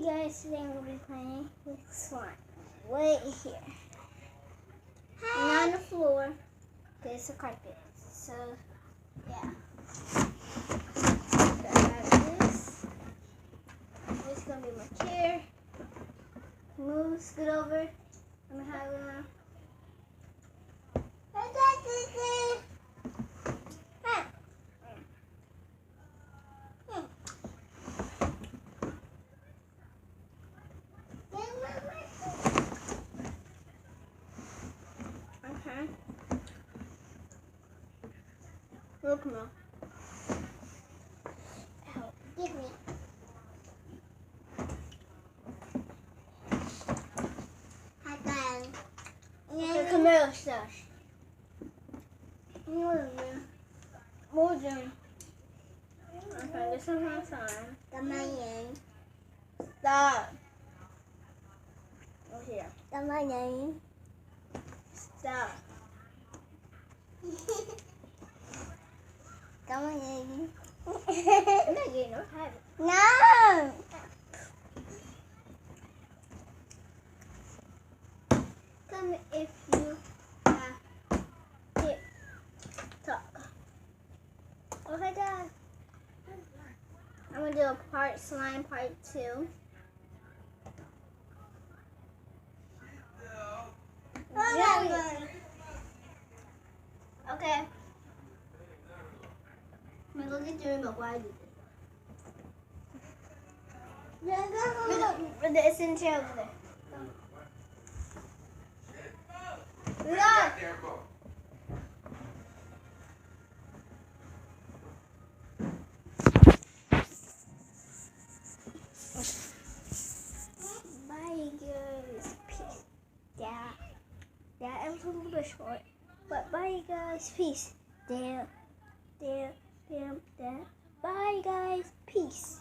guys, today I'm going to be playing with slime. Right here. And on the floor, there's a carpet. So, yeah. So I have this. This is going to be my chair. Move, scoot over. I'm going to have a... Okay. Look now. Help. Give me. Okay, come here, Stash. More than. Okay, this is my time. Stop. Over here. Stop. I'm not getting no habit. No! Come if you have it. Talk. Okay, Dad. I'm gonna do a part slime part 2. Okay. I'm gonna go get the remote while I do this. It's in the chair over there. Look! Bye guys. Peace. Yeah, it was a little bit short. But bye guys. Peace. Damn. Bye guys. Peace.